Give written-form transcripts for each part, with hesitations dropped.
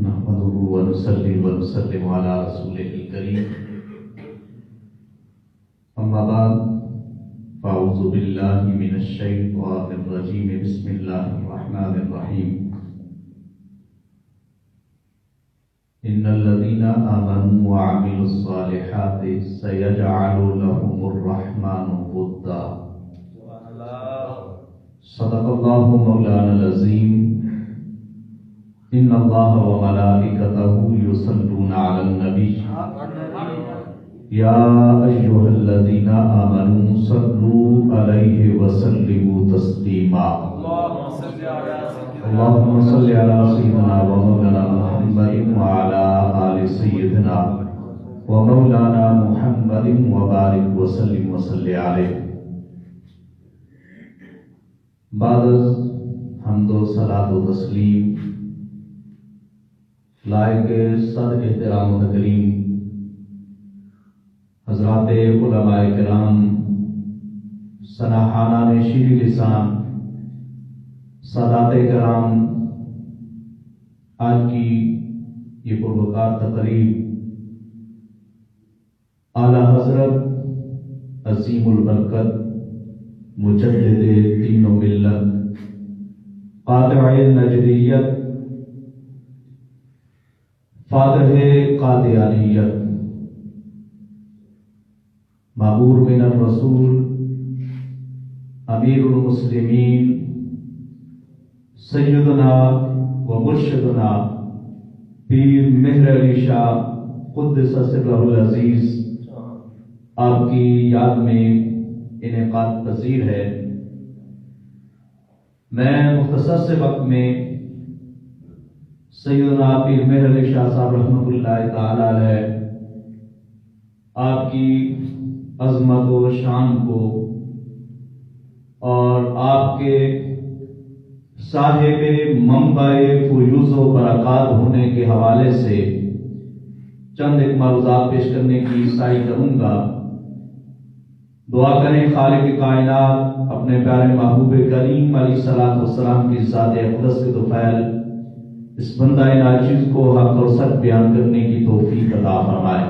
نحمده ونصلي ونسلم على رسوله الكريم اما بعد فاعوذ بالله من الشيطان الرجيم بسم الله الرحمن الرحيم ان الذين آمنوا وعملوا الصالحات سيجعل لهم الرحمن ودا صدق الله مولانا العظيم ان اللہ وملائکتہ یصلون علی النبی یا ایھا الذین آمنوا صلوا علیہ وسلموا تسلیما اللهم صل علی سیدنا ومولانا محمد وعلی آل سیدنا ومولانا محمد وبارک وسلم وصلی علیہ۔ بعد حمد و صلاۃ و تسلیم لائق صد احترام و تکریم حضرات علماء کرام، سناحانان شیریں لسان، سادات کرام، آج کی یہ پروقار تقریب اعلیٰ حضرت عظیم البرکت مجدد دین و ملت قاطع نجدیت فاتح قادیانیت معمور من الرسول امیر المسلمین سیدنا و مرشدنا پیر مہر علی شاہ قدس سرہ العزیز آپ کی یاد میں انعقاد پذیر ہے۔ میں مختصر سے وقت میں سیدنا پیر مہر علی شاہ صاحب رحمۃ اللہ تعالی علیہ آپ کی عظمت و شان کو اور آپ کے صاحب منبع فیوض و برکات ہونے کے حوالے سے چند ایک معروضات پیش کرنے کی سعی کروں گا۔ دعا کریں خالق کائنات اپنے پیارے محبوب کریم علیہ الصلوۃ والسلام کی ذات اقدس کے طفیل اس بندہ ناچیز کو حق اور سچ بیان کرنے کی توفیق عطا فرمائے۔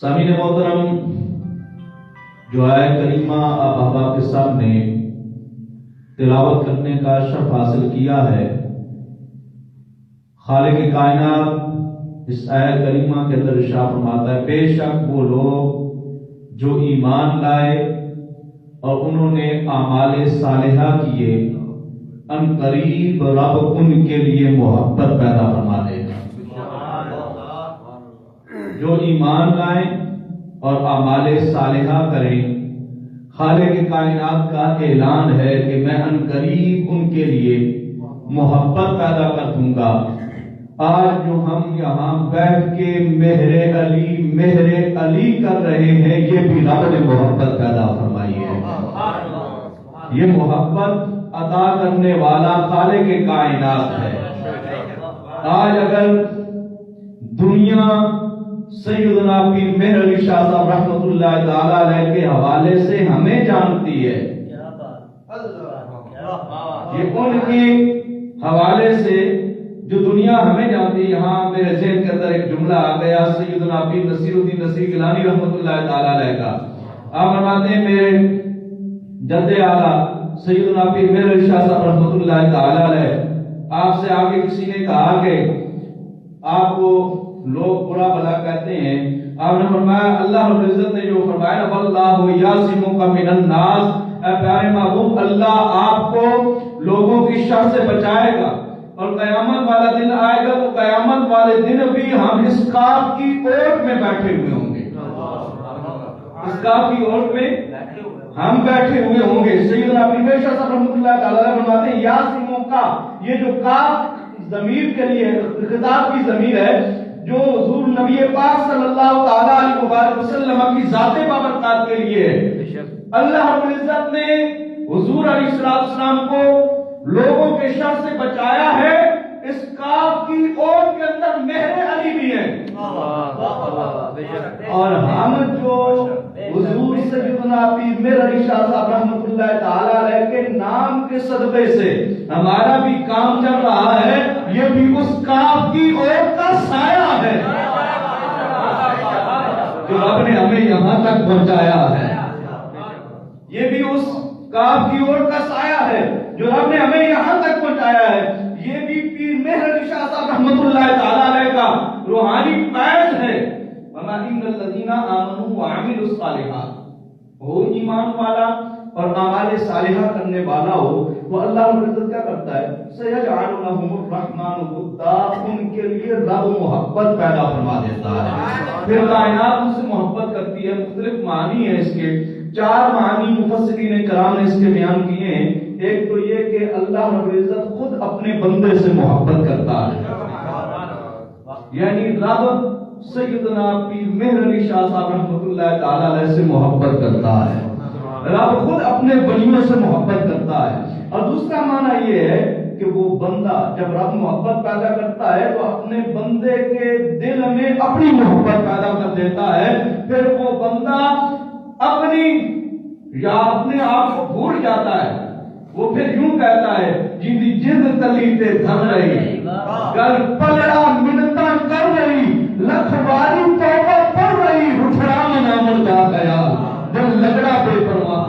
سامعین محترم، جو آیت کریمہ آپ احباب کے سامنے تلاوت کرنے کا شرف حاصل کیا ہے، خالق کائنات اس آیت کریمہ کے اندر ارشاد فرماتا ہے بے شک وہ لوگ جو ایمان لائے اور انہوں نے اعمال صالحہ کیے، ان قریب رب ان کے لیے محبت پیدا فرما دے گا۔ جو ایمان لائیں اور اعمال صالحہ کریں، خالق کائنات کا اعلان ہے کہ میں ان قریب ان کے لیے محبت پیدا کر دوں گا۔ آج جو ہم یہاں بیٹھ کے مہر علی کر رہے ہیں، یہ بھی رب نے محبت پیدا فرمائی ہے۔ یہ محبت عطا کرنے والا خالق کائنات ہے۔ آج اگر دنیا سیدنا پیر مہر علی شاہ صاحب رحمۃ اللہ تعالی علیہ کے حوالے سے ہمیں جانتی ہے، یہ ان کے حوالے سے جو دنیا ہمیں جانتی ہے۔ یہاں میرے ذہن کے اندر ایک جملہ آ گیا سیدنا پیر نصیر الدین نصیر گیلانی رحمۃ اللہ تعالی علیہ کا۔ آپ فرماتے ہیں میرے جد اعلیٰ سیدنا پیر مہر علی شاہ صاحب رحمۃ اللہ تعالی علیہ، آپ سے آگے کسی نے کہا کہ آپ کو لوگ برا بھلا کہتے ہیں، آپ نے فرمایا اللہ رب العزت نے جو فرمایا نا واللہ یعصمک من الناس، اے پیارے محبوب اللہ آپ کو لوگوں کی شر سے بچائے گا، اور قیامت والا دن آئے گا تو قیامت والے دن بھی ہم اس کاف کی اوٹ میں بیٹھے ہوئے ہوں گے، اس کاف کی اوٹ میں ہم بیٹھے ہوئے ہوں گے۔ سیدنا پیر مہر شاہ صاحب رحمۃ اللہ تعالی علیہ فرماتے ہیں یاسموں کا یہ جو کاف ضمیر کے لیے خطاب کی ضمیر ہے، جو حضور نبی پاک صلی اللہ تعالی علیہ وسلم کی ذات بابرکات کے لیے ہے۔ اللہ رب العزت نے حضور علیہ السلام کو لوگوں کے شر سے بچایا ہے۔ اس کاف کی اوٹ کے اندر مہر علی بھی ہے، اور ہم جو حضور سیدنا پیر مہر علی شاہ صاحب رحمۃ اللہ تعالی علیہ کے نام کے صدقے سے ہمارا بھی کام چل رہا ہے، یہ اس کاف کی اور کا سایہ ہے جو رب نے ہمیں یہاں تک پہنچایا ہے. یہ بھی اس کاف کی اور کا سایہ ہے جو رب نے ہمیں یہاں تک پہنچایا ہے. یہ بھی پیر مہر علی شاہ صاحب رحمۃ اللہ تعالی علیہ کا روحانی فیض ہے. وما ان الذین آمنوا وعملوا الصالحات، وہ ایمان والا اور اعمال صالحہ کرنے والا ہو وہ اللہ رب العزت کیا کرتا ہے؟ سیجعل لهم الرحمن ودا، ان کے لیے رب محبت پیدا فرما دیتا ہے. پھر کائنات ان سے محبت کرتی ہے. مختلف معنی ہے اس کے، 4 معنی مفسرین کرام نے اس کے بیان کیے ہیں. ایک تو یہ کہ اللہ رب العزت خود اپنے بندے سے محبت کرتا ہے، یعنی رب سیدنا پیر مہر علی شاہ صاحب رحمۃ اللہ تعالی علیہ سے محبت کرتا ہے. رب خود اپنے بندوں سے محبت کرتا ہے. اور دوسرا معنی یہ ہے کہ وہ بندہ جب رب محبت پیدا کرتا ہے تو اپنے بندے کے دل میں اپنی محبت پیدا کر دیتا ہے. پھر وہ بندہ اپنی یا اپنے آپ کو بھول جاتا ہے. وہ پھر یوں کہتا ہے جیدی جد تلی تے دھر رہی، گل پلڑا منتاں کر رہی، لکھ باری توبہ پڑھ رہی، اٹھڑا منا مردہ گیا دل لگڑا بے پرواہ.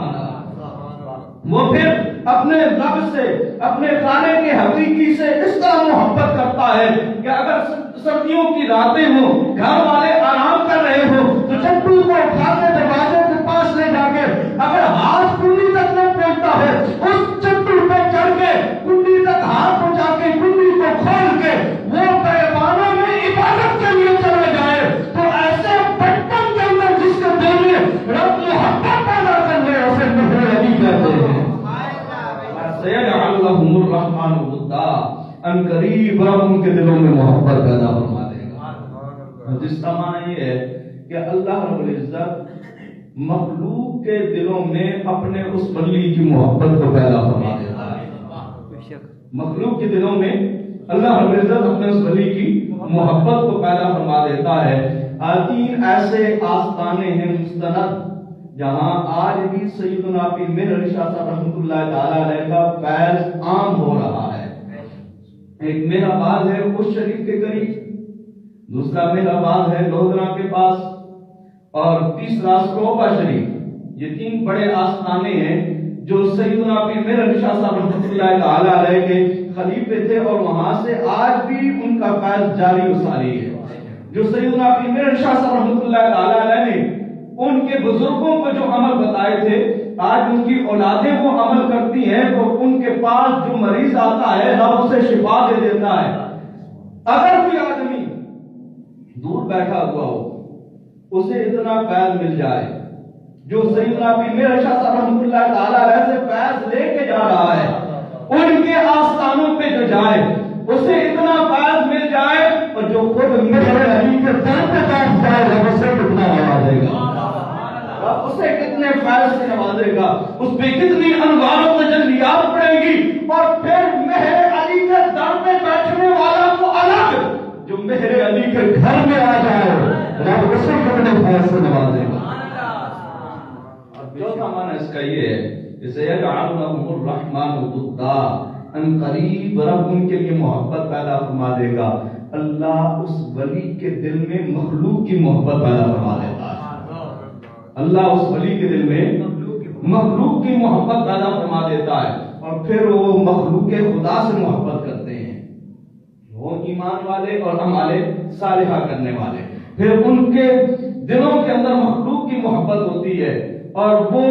وہ پھر اپنے رب سے، اپنے خالق کے حقیقی سے اس طرح محبت کرتا ہے کہ اگر سردیوں کی راتیں ہوں، گھر والے آرام کر رہے ہوں تو چٹو کو اٹھا کے دروازے کے پاس لے جا کے اگر ہاتھ کنڈی تک نہ پہنچتا ہے اس چٹو پہ چڑھ کے کنڈی تک ہاتھ پہنچا کے کنڈی کو کھول کے وہ بیابانوں میں عبادت کے لیے چلے جائے تو ایسے بچپن کے اندر جس کے دل میں رب محبت پیدا کرنے اسے مہر علی کہتے ہیں. سیجعل لهم الرحمن ودا، ان قریب رب ان کے دلوں میں محبت پیدا فرما دے گا. جس کا معنی یہ ہے کہ اللہ رب العزت مخلوق کے دلوں میں اپنے اس ولی کی محبت کو پیدا فرما دیتا ہے. مخلوق کے دلوں میں اللہ رب العزت اپنے اس ولی کی محبت کو پیدا فرما دیتا ہے. 3 ایسے آستانے ہیں مستند جہاں آج بھی سیدنا پیر مہر علی شاہ صاحب رحمۃ اللہ تعالی علیہ کا فیض عام ہو رہا ہے. ایک میرا آباد ہے اس شریف کے قریب، دوسرا میرا آباد ہے لودھرا کے پاس، اور تیسرا سکروپا شریف. یہ 3 بڑے آستانے ہیں جو سیدنا پیر مہر علی شاہ صاحب رحمۃ اللہ تعالی علیہ کے خلیفے تھے، اور وہاں سے آج بھی ان کا فیض جاری و ساری ہے. جو سیدنا پیر مہر علی شاہ صاحب رحمۃ اللہ تعالی علیہ نے ان کے بزرگوں کو جو عمل بتائے تھے آج ان کی اولادیں وہ عمل کرتی ہیں. تو ان کے پاس جو مریض آتا ہے رب اسے شفا دے دیتا ہے. اگر کوئی آدمی دور بیٹھا ہوا ہو اسے اتنا فیض مل جائے جو سیدنا پیر مہر علی شاہ صاحب رحمۃ اللہ تعالی علیہ سے فیض لے کے جا رہا ہے، ان کے آستانوں پہ جو جائے اسے اتنا فیض مل جائے، اور جو خود مہر علی کے در پہ بیٹھ جائے رب اسے کتنا نوازے گا، اسے کتنے فیض سے نوازے گا، اس پہ کتنی انوار و تجلیات پڑیں گی. اور پھر مہر علی کے در پہ بیٹھنے والا تو الگ، جو مہر علی کے گھر میں آ جائے رب اسے کتنے فیض سے نوازے گا. چوتھا معنی اس کا یہ ہے کہ سیجعل لهم الرحمن ودا، ان قریب رب ان کے لیے محبت پیدا فرما دے گا. اللہ اس ولی کے دل میں مخلوق کی محبت پیدا فرما دیتا ہے. اللہ اس ولی کے دل میں مخلوق کی محبت پیدا فرما دیتا ہے، اور پھر وہ مخلوق خدا سے محبت کرتے ہیں، وہ ایمان والے اور اعمال صالحہ کرنے والے. پھر ان کے دلوں کے اندر مخلوق کی محبت ہوتی ہے، اور وہ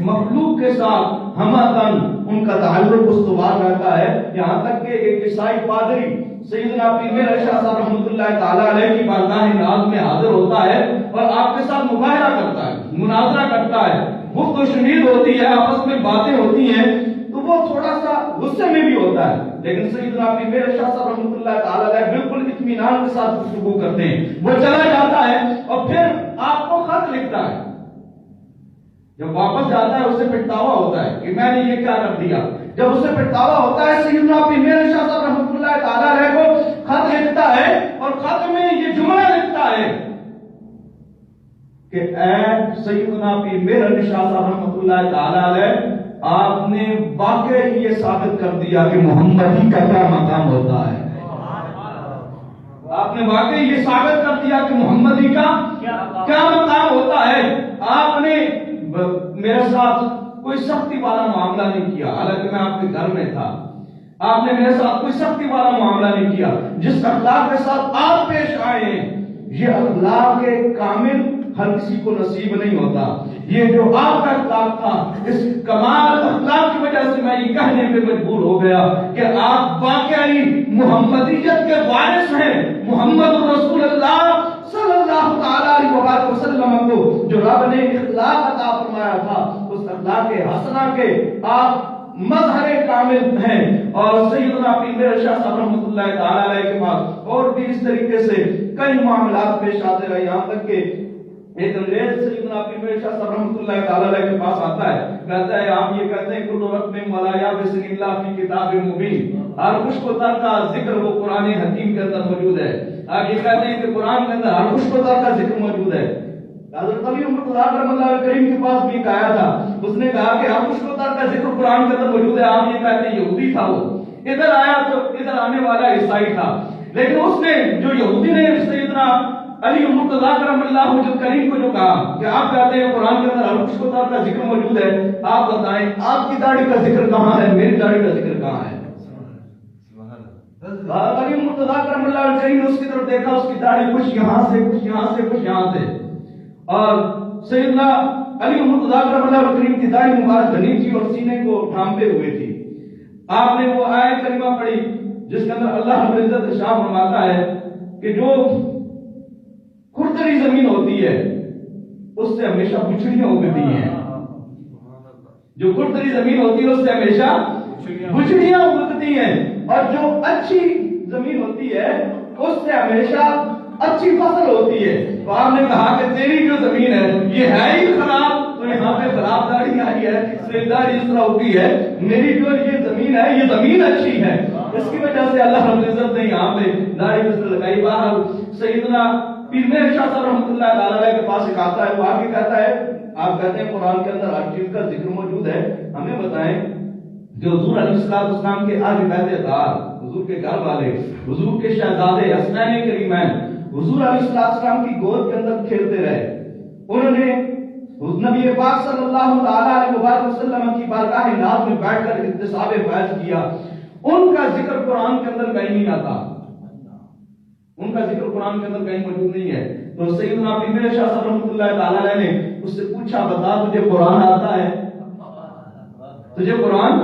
مخلوق کے ساتھ ہمدن ان کا تعلق استوار رہتا ہے. یہاں تک کہ ایک عیسائی پادری سیدنا پیر مہر علی شاہ صاحب رحمۃ اللہ تعالی علیہ کی بارگاہ ناز میں حاضر ہوتا ہے اور آپ کے ساتھ مباہرہ کرتا ہے، مناظرہ کرتا ہے، گفت و شنید ہوتی ہے، آپس میں باتیں ہوتی ہیں. تو وہ تھوڑا سا غصے میں بھی ہوتا ہے، لیکن سیدنا پیر مہر علی شاہ صاحب رحمۃ اللہ تعالی علیہ بالکل اطمینان کے ساتھ گفتگو کرتے ہیں. وہ چلا جاتا ہے اور پھر آپ کو خط لکھتا ہے. جب واپس جاتا ہے اسے پچھتاوا ہوتا ہے کہ میں نے یہ کیا کر دیا. جب اسے پچھتاوا ہوتا ہے سیدنا پیر مہر علی شاہ صاحب رحمۃ اللہ تعالی علیہ کو خط لکھتا ہے، اور خط میں یہ جملہ لکھتا ہے کہ اے سیدنا پیر مہر علی شاہ صاحب رحمۃ اللہ تعالی علیہ، آپ نے واقعی یہ ثابت کر دیا کہ محمدی کا کیا مقام ہوتا ہے. آپ نے واقعی یہ ثابت کر دیا کہ محمدی کا کیا مقام ہوتا ہے. آپ نے میرے ساتھ کوئی سختی والا معاملہ نہیں کیا، حالانکہ میں آپ کے گھر میں تھا. آپ نے میرے ساتھ کوئی سختی والا معاملہ نہیں کیا. جس اخلاق کے ساتھ آپ پیش آئے ہیں، یہ اخلاق کامل ہر کسی کو نصیب نہیں ہوتا. یہ جو آپ کا اخلاق تھا، اس کمال اخلاق کی وجہ سے میں یہ کہنے پہ مجبور ہو گیا کہ آپ واقعی محمدیت کے وارث ہیں. محمد رسول اللہ صلی اللہ تعالی علیہ وسلم کو جو رب نے اخلاق عطا فرمایا تھا، اس اخلاق حسنہ کے آپ مظہر کامل ہیں. اور سیدنا پیر میرے شاہ صاحب رحمۃ اللہ تعالی علیہ کے پاس اور بھی اس طریقے سے کئی معاملات پیش آتے رہے، یہاں تک کہ ایک انگریز سیدنا پیر میرے شاہ صاحب رحمۃ اللہ تعالی علیہ کے پاس آتا ہے، کہتا ہے آپ یہ کہتے ہیں کل رقم ولا بسم اللہ فی کتاب مبین، ہر خشک و تر کا ذکر وہ قرآن حکیم کے اندر موجود ہے. آپ یہ کہتے ہیں کہ قرآن کے اندر ہر خشک و تر کا ذکر موجود ہے. حضرت علی رحمۃ اللہ کریم کے پاس بھی آیا تھا، اس نے کہا کہ ہر خشک و تر کا ذکر قرآن کے اندر موجود ہے. آپ یہ کہتے ہیں یہودی تھا، وہ ادھر آیا تو ادھر آنے والا عیسائی تھا، لیکن اس نے جو یہودی نے سیدنا علی مرتضیٰ کرم اللہ وجہ کریم کو جو کہا کہ آپ کہتے ہیں قرآن کے اندر ہر خشک و تر کا ذکر موجود ہے، آپ بتائیں آپ کی داڑھی کا ذکر کہاں ہے، میری داڑھی کا ذکر کہاں ہے؟ علی مرتضیٰ کرم اللہ وجہ کریم نے اس کی طرف دیکھا، اس کی داڑھی کچھ یہاں سے کچھ یہاں سے کچھ یہاں سے، اور سیدنا علی مرتضیٰ کرم اللہ وجہ کریم کی داڑھی مبارک گھنی تھی اور سینے کو ڈھانپے ہوئے تھی. آپ نے وہ آیت کریمہ پڑھی جس کے اندر اللہ رب العزت ارشاد فرماتا ہے کہ جو کھردری زمین ہوتی ہے اس سے ہمیشہ بچھڑیاں اگتی ہیں. جو کھردری زمین ہوتی ہے اس سے ہمیشہ بچھڑیاں اگتی ہیں، اور جو اچھی زمین ہوتی ہے اس سے ہمیشہ اچھی فصل ہوتی ہے. تو آپ نے کہا کہ تیری جو زمین ہے یہ ہے ہی خراب، تو یہاں پہ خراب داڑھی آئی ہے، داڑھی اس طرح ہوتی ہے. میری جو یہ زمین ہے یہ زمین اچھی ہے، اس کی وجہ سے اللہ رب العزت نے یہاں پہ داڑھی اس طرح لگائی. باہر سیدنا پیر میرے شاہ صاحب رحمۃ اللہ تعالی علیہ کے پاس ایک آتا ہے، وہ آگے کہتا ہے آپ کہتے ہیں قرآن کے اندر ہر چیز کا ذکر موجود ہے، ہمیں بتائیں کہ حضور علیہ السلام کے آج بیت دار، حضور کے گھر والے، حضور کے شہزادے حسنین کریمین حضور علیہ السلام کی گود کے اندر کھیلتے رہے. انہوں نے نبی پاک صلی اللہ تعالی علیہ وسلم کی بارگاہ ناز میں بیٹھ کر اکتساب فیض کیا. ان کا ذکر قرآن کے اندر کہیں نہیں آتا، ان کا ذکر قرآن کے اندر کہیں موجود نہیں ہے. تو سیدنا پیر میرے شاہ صاحب رحمۃ اللہ تعالی علیہ نے اس سے پوچھا بتا تجھے قرآن آتا ہے؟ تجھے قرآن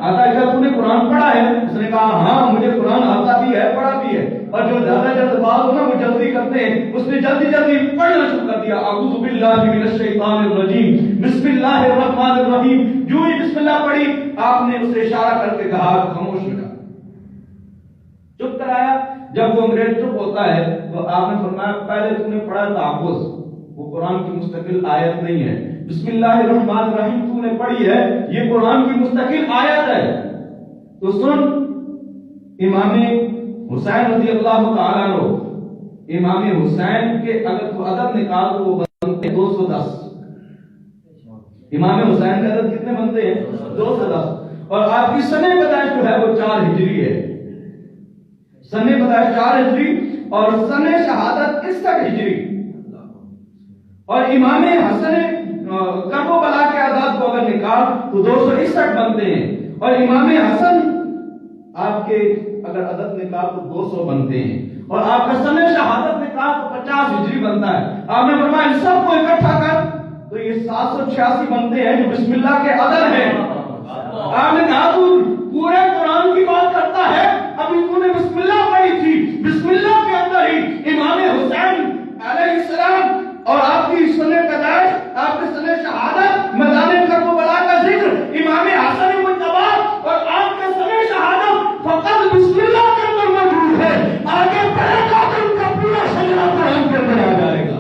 آتا ہے کیا؟ تو نے قرآن پڑھا ہے؟ اس نے کہا ہاں مجھے قرآن آتا بھی ہے پڑھا بھی ہے. اور جو زیادہ جلد باز ہونا وہ جلدی کرتے ہیں، اس نے جلدی جلدی پڑھنا شروع کر دیا. اعوذ باللہ من الشیطان الرجیم بسم اللہ الرحمن الرحیم. جو ہی بسم اللہ پڑھی آپ نے اسے اشارہ کر کے کہا خاموش ہو جا، چپ کرایا. جب وہ انگریز چپ ہوتا ہے تو آپ نے فرمایا پہلے تم نے پڑھا تحفظ، وہ قرآن کی مستقل آیت نہیں ہے. بسم اللہ الرحمن الرحیم تو نے پڑھی ہے، یہ قرآن کی مستقل آیت ہے. تو سن، امام حسین رضی اللہ تعالیٰ عنہ، امام حسین کے اگر تو عدد نکال تو وہ بنتے 210. امام حسین کے عدد کتنے بنتے ہیں؟ 210. اور آپ کی سنِ پیدائش جو ہے وہ 4 ہجری ہے. سنِ پیدائش 4 ہجری اور سنِ شہادت 61 ہجری. اور امام حسن کربلا کے اعداد کو اگر نکال تو 261 بنتے ہیں. اور امام حسن آپ کے اگر عدد نکال تو 200 بنتے ہیں. اور آپ کا سنِ شہادت نکال تو 50 ہجری بنتا ہے. آپ نے فرمایا ان سب کو اکٹھا کر تو یہ 786 بنتے ہیں جو بسم اللہ کے عدد ہیں. آپ نے کہا تو پورے قرآن کی بات کرتا ہے، ابھی تو نے بسم اللہ پڑھی تھی، بسم اللہ کے اندر ہی امام حسین علیہ السلام اور آپ کی سنِ پیدائش، آپ کے سنِ شہادت، میدان کربلا کا ذکر، امام حسن مجتبی اور آپ کے سنِ شہادت فقط بسم اللہ کے اندر موجود ہے. آگے بڑھے گا تو ان کا پورا شجرہ قرآن کے اندر آ جائے گا.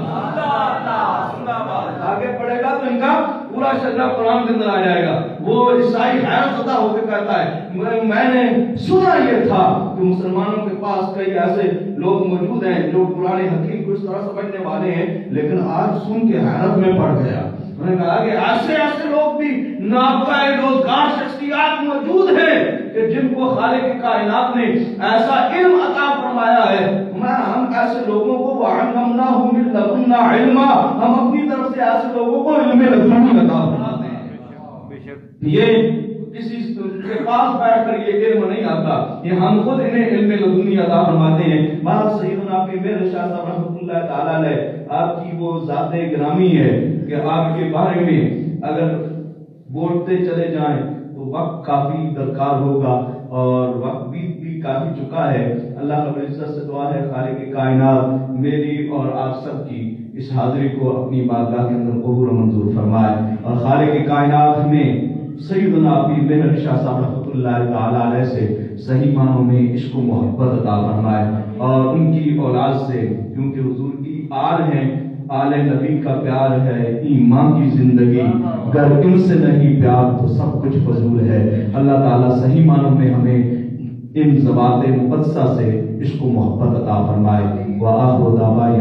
آگے بڑھے گا تو ان کا پورا شجرہ قرآن کے اندر آ جائے گا. وہ عیسائی حیرت زدہ ہو کے کہتا ہے میں نے سنا یہ تھا کہ مسلمانوں کے پاس کئی ایسے لوگ موجود ہیں جو قرآن حکیم کو اس طرح سمجھنے والے ہیں، لیکن آج سن کے حیرت میں پڑ گیا. انہوں نے کہا کہ ایسے لوگ بھی ناپائے روزگار شخصیات موجود ہیں کہ جن کو خالق کائنات نے ایسا علم عطا فرمایا ہے. ہم ایسے لوگوں کو وَعَلَّمْنَاهُ مِن لَدُنَّا عِلْمًا، ہم اپنی طرف سے ایسے لوگوں کو علم لدنی عطا فرماتے ہیں۔ یہ کسی کے پاس بیٹھ کر یہ علم نہیں آتا، یہ ہم خود انہیں علم لدنی عطا فرماتے ہیں۔ بات سیدنا پیر میرے شاہ صاحب رحمۃ اللہ تعالیٰ علیہ، آپ کی وہ ذات گرامی ہے کہ آپ کے بارے میں اگر بولتے چلے جائیں تو وقت کافی درکار ہوگا، اور وقت بھی کافی چکا ہے۔ اللہ رب العزت سے دعا ہے خالق کائنات میری اور آپ سب کی اس حاضری کو اپنی بارگاہ کے اندر قبول و منظور فرمائے، اور خالق کائنات میں سیدنا پیر مہر شاہ صاحب رحمۃ اللہ تعالیٰ علیہ سے صحیح معنوں میں عشق و محبت عطا فرمائے، اور ان کی اولاد سے، کیونکہ حضور کی آل ہیں، آل نبی کا پیار ہے ایمان کی زندگی، گر ان سے نہیں پیار تو سب کچھ فضول ہے۔ اللہ تعالیٰ صحیح معنوں میں ہمیں ان ذوات مقدسہ سے عشق و محبت عطا فرمائے۔ وآخر دعوانا